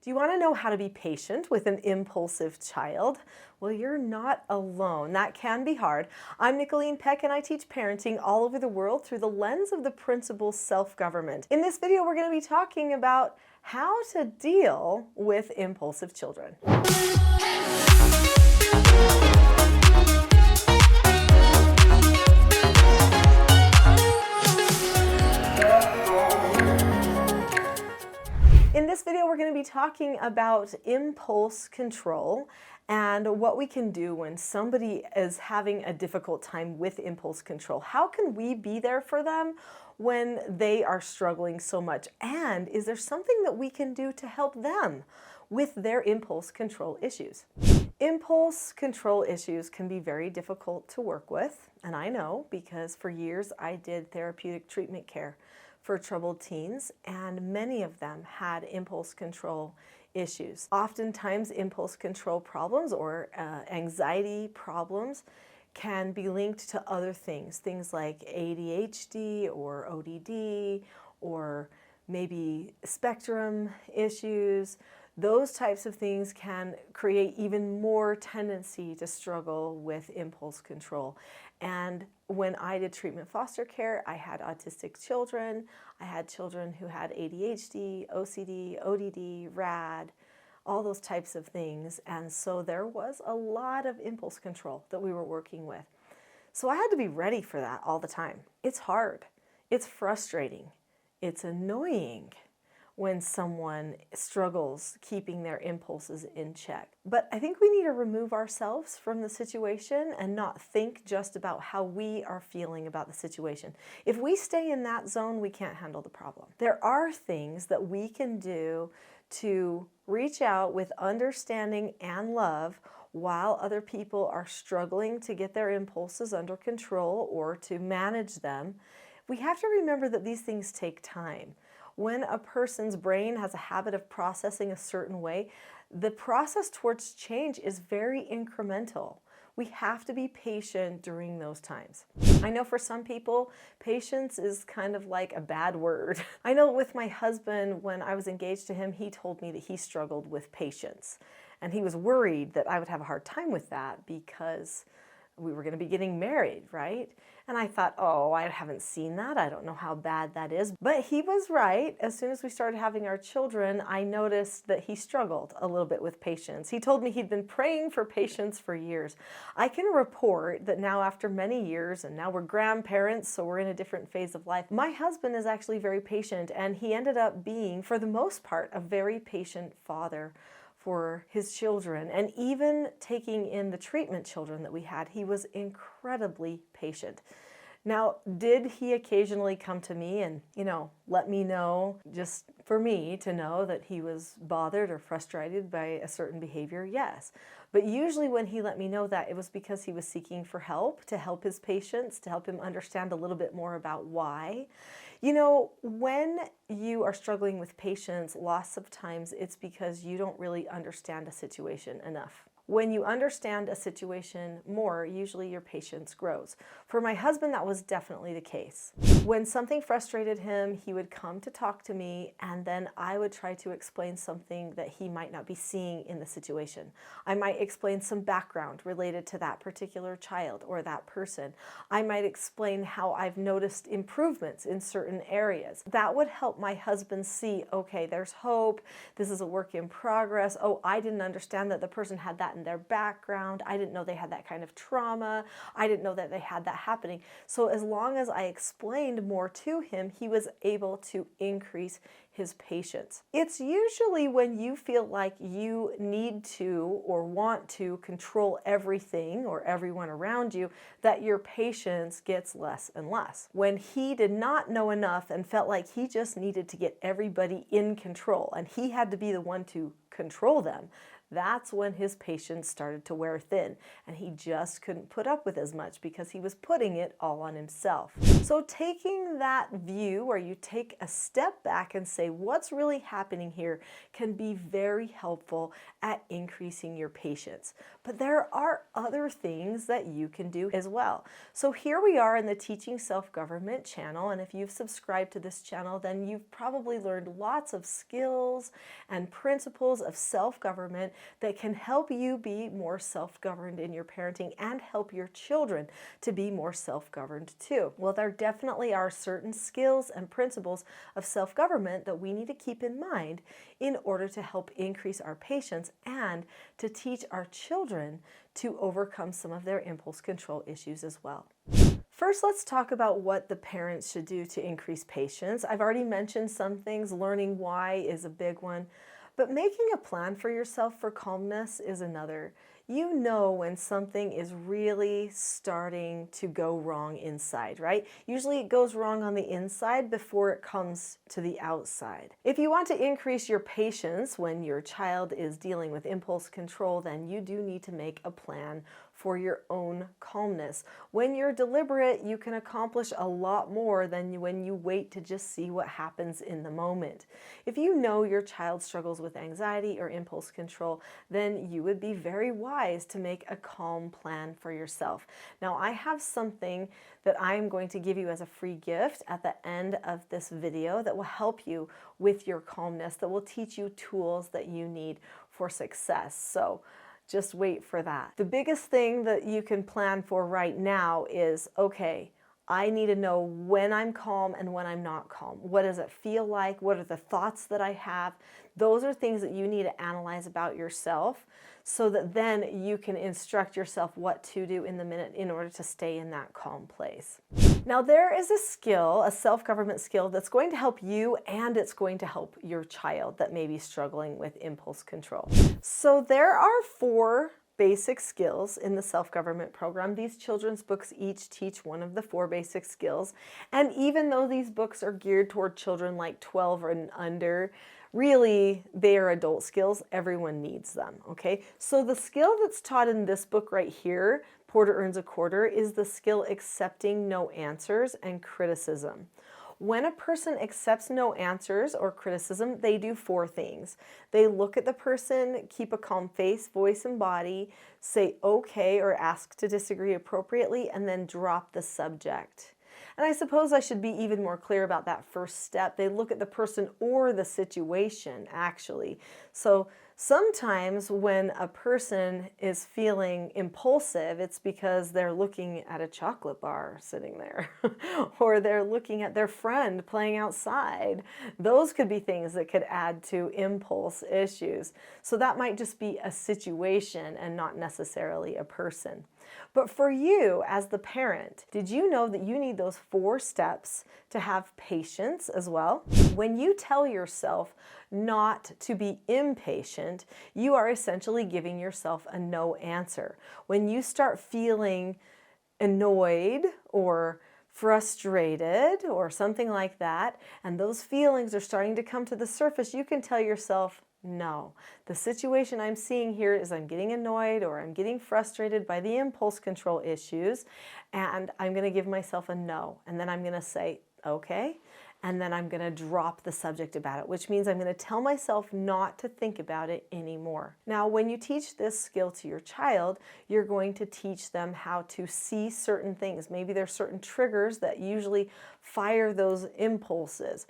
Do you want to know how to be patient with an impulsive child? Well, you're not alone. That can be hard. I'm Nicholeen Peck, and I teach parenting all over the world through the lens of the principle self-government. In this video, we're going to be talking about how to deal with impulsive children. In this video, we're going to be talking about impulse control and what we can do when somebody is having a difficult time with impulse control. How can we be there for them when they are struggling so much? And is there something that we can do to help them with their impulse control issues? Impulse control issues can be very difficult to work with, and I know because for years I did therapeutic treatment care for troubled teens, and many of them had impulse control issues. Oftentimes, impulse control problems or anxiety problems can be linked to other things like ADHD or ODD or maybe spectrum issues. Those types of things can create even more tendency to struggle with impulse control. And when I did treatment foster care, I had autistic children. I had children who had ADHD, OCD, ODD, RAD, all those types of things. And so there was a lot of impulse control that we were working with. So I had to be ready for that all the time. It's hard. It's frustrating. It's annoying when someone struggles keeping their impulses in check. But I think we need to remove ourselves from the situation and not think just about how we are feeling about the situation. If we stay in that zone, we can't handle the problem. There are things that we can do to reach out with understanding and love while other people are struggling to get their impulses under control or to manage them. We have to remember that these things take time. When a person's brain has a habit of processing a certain way, the process towards change is very incremental. We have to be patient during those times. I know for some people, patience is kind of like a bad word. I know with my husband, when I was engaged to him, he told me that he struggled with patience. And he was worried that I would have a hard time with that because we were going to be getting married, right? And I thought, oh, I haven't seen that. I don't know how bad that is. But he was right. As soon as we started having our children, I noticed that he struggled a little bit with patience. He told me he'd been praying for patience for years. I can report that now after many years, and now we're grandparents, so we're in a different phase of life, my husband is actually very patient, and he ended up being, for the most part, a very patient father for his children. And even taking in the treatment children that we had, he was incredibly patient. Now, did he occasionally come to me and, let me know, just for me to know that he was bothered or frustrated by a certain behavior? Yes. But usually when he let me know that, it was because he was seeking for help, to help his patients, to help him understand a little bit more about why. When you are struggling with patience, lots of times it's because you don't really understand a situation enough. When you understand a situation more, usually your patience grows. For my husband, that was definitely the case. When something frustrated him, he would come to talk to me, and then I would try to explain something that he might not be seeing in the situation. I might explain some background related to that particular child or that person. I might explain how I've noticed improvements in certain areas. That would help my husband see, okay, there's hope. This is a work in progress. Oh, I didn't understand that the person had that in their background. I didn't know they had that kind of trauma. I didn't know that they had that happening. So as long as I explained more to him, he was able to increase his patience. It's usually when you feel like you need to or want to control everything or everyone around you that your patience gets less and less. When he did not know enough and felt like he just needed to get everybody in control and he had to be the one to control them, that's when his patience started to wear thin, and he just couldn't put up with as much because he was putting it all on himself. So taking that view where you take a step back and say, what's really happening here, can be very helpful at increasing your patience. But there are other things that you can do as well. So here we are in the Teaching Self-Government channel, and if you've subscribed to this channel, then you've probably learned lots of skills and principles of self-government that can help you be more self-governed in your parenting and help your children to be more self-governed too. Well, there definitely are certain skills and principles of self-government that we need to keep in mind in order to help increase our patience and to teach our children to overcome some of their impulse control issues as well. First, let's talk about what the parents should do to increase patience. I've already mentioned some things. Learning why is a big one, but making a plan for yourself for calmness is another. You know when something is really starting to go wrong inside, right? Usually it goes wrong on the inside before it comes to the outside. If you want to increase your patience when your child is dealing with impulse control, then you do need to make a plan for your own calmness. When you're deliberate, you can accomplish a lot more than when you wait to just see what happens in the moment. If you know your child struggles with anxiety or impulse control, then you would be very wise to make a calm plan for yourself. Now, I have something that I'm going to give you as a free gift at the end of this video that will help you with your calmness, that will teach you tools that you need for success. So just wait for that. The biggest thing that you can plan for right now is, okay, I need to know when I'm calm and when I'm not calm. What does it feel like? What are the thoughts that I have? Those are things that you need to analyze about yourself so that then you can instruct yourself what to do in the minute in order to stay in that calm place. Now, there is a skill, a self-government skill, that's going to help you and it's going to help your child that may be struggling with impulse control. So there are 4 basic skills in the self-government program. These children's books each teach one of the 4 basic skills. And even though these books are geared toward children like 12 and under, really, they are adult skills. Everyone needs them, okay? So the skill that's taught in this book right here, Porter Earns a Quarter, is the skill accepting no answers and criticism. When a person accepts no answers or criticism, they do 4 things. They look at the person, keep a calm face, voice, and body, say okay or ask to disagree appropriately, and then drop the subject. And I suppose I should be even more clear about that first step. They look at the person or the situation, actually. So sometimes when a person is feeling impulsive, it's because they're looking at a chocolate bar sitting there, or they're looking at their friend playing outside. Those could be things that could add to impulse issues. So that might just be a situation and not necessarily a person. But for you as the parent, did you know that you need those 4 steps to have patience as well? When you tell yourself not to be impatient, you are essentially giving yourself a no answer. When you start feeling annoyed or frustrated or something like that, and those feelings are starting to come to the surface, you can tell yourself, no, the situation I'm seeing here is I'm getting annoyed or I'm getting frustrated by the impulse control issues, and I'm going to give myself a no. And then I'm going to say, okay, and then I'm going to drop the subject about it, which means I'm going to tell myself not to think about it anymore. Now, when you teach this skill to your child, you're going to teach them how to see certain things. Maybe there's certain triggers that usually fire those impulses.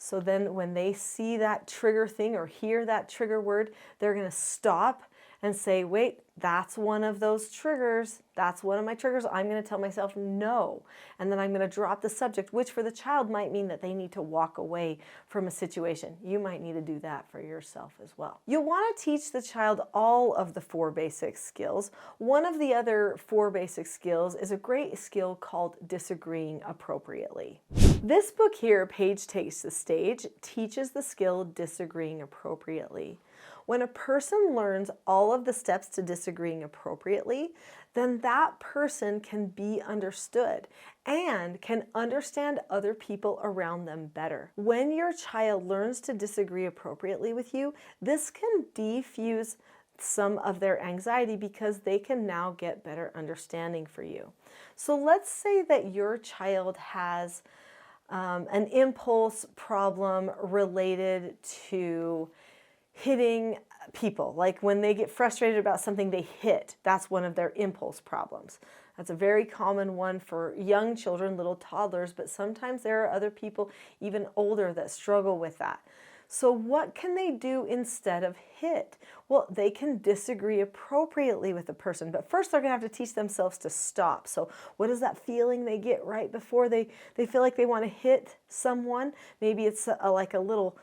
So then when they see that trigger thing or hear that trigger word, they're going to stop and say, wait, that's one of those triggers. That's one of my triggers. I'm going to tell myself no. And then I'm going to drop the subject, which for the child might mean that they need to walk away from a situation. You might need to do that for yourself as well. You'll want to teach the child all of the 4 basic skills. One of the other 4 basic skills is a great skill called disagreeing appropriately. This book here, Page Takes the Stage, teaches the skill disagreeing appropriately. When a person learns all of the steps to disagreeing appropriately, then that person can be understood and can understand other people around them better. When your child learns to disagree appropriately with you, this can defuse some of their anxiety because they can now get better understanding for you. So let's say that your child has an impulse problem related to hitting people. Like when they get frustrated about something, they hit. That's one of their impulse problems. That's a very common one for young children, little toddlers, but sometimes there are other people, even older, that struggle with that. So what can they do instead of hit? Well, they can disagree appropriately with the person, but first they're going to have to teach themselves to stop. So what is that feeling they get right before they feel like they want to hit someone? Maybe it's like a little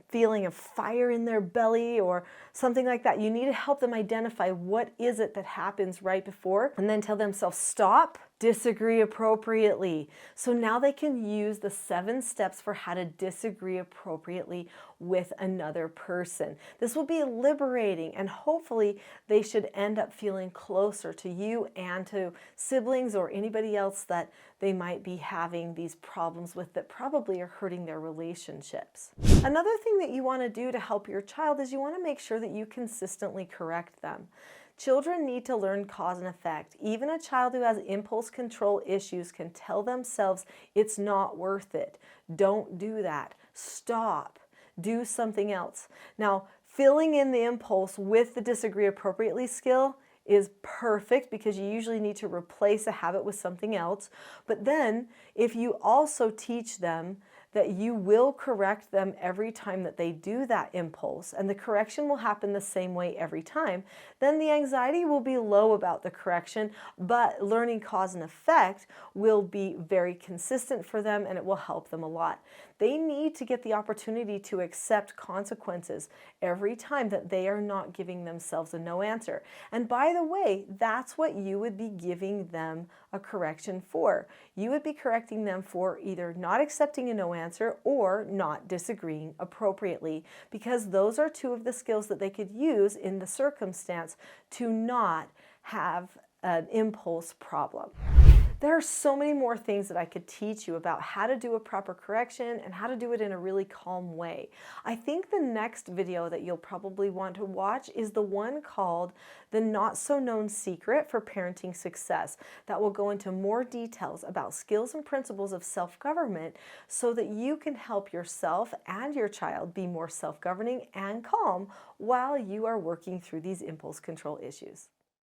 feeling of fire in their belly or something like that. You need to help them identify what is it that happens right before, and then tell themselves stop, disagree appropriately. So now they can use the 7 steps for how to disagree appropriately with another person. This will be liberating, and hopefully they should end up feeling closer to you and to siblings or anybody else that they might be having these problems with that probably are hurting their relationships. Another thing that you want to do to help your child is you want to make sure that you consistently correct them. Children need to learn cause and effect. Even a child who has impulse control issues can tell themselves it's not worth it. Don't do that. Stop. Do something else. Now, filling in the impulse with the disagree appropriately skill is perfect because you usually need to replace a habit with something else. But then if you also teach them that you will correct them every time that they do that impulse, and the correction will happen the same way every time, then the anxiety will be low about the correction, but learning cause and effect will be very consistent for them, and it will help them a lot. They need to get the opportunity to accept consequences every time that they are not giving themselves a no answer. And by the way, that's what you would be giving them a correction for. You would be correcting them for either not accepting a no answer or not disagreeing appropriately, because those are 2 of the skills that they could use in the circumstance to not have an impulse problem. There are so many more things that I could teach you about how to do a proper correction and how to do it in a really calm way. I think the next video that you'll probably want to watch is the one called The Not So Known Secret for Parenting Success. That will go into more details about skills and principles of self-government so that you can help yourself and your child be more self-governing and calm while you are working through these impulse control issues.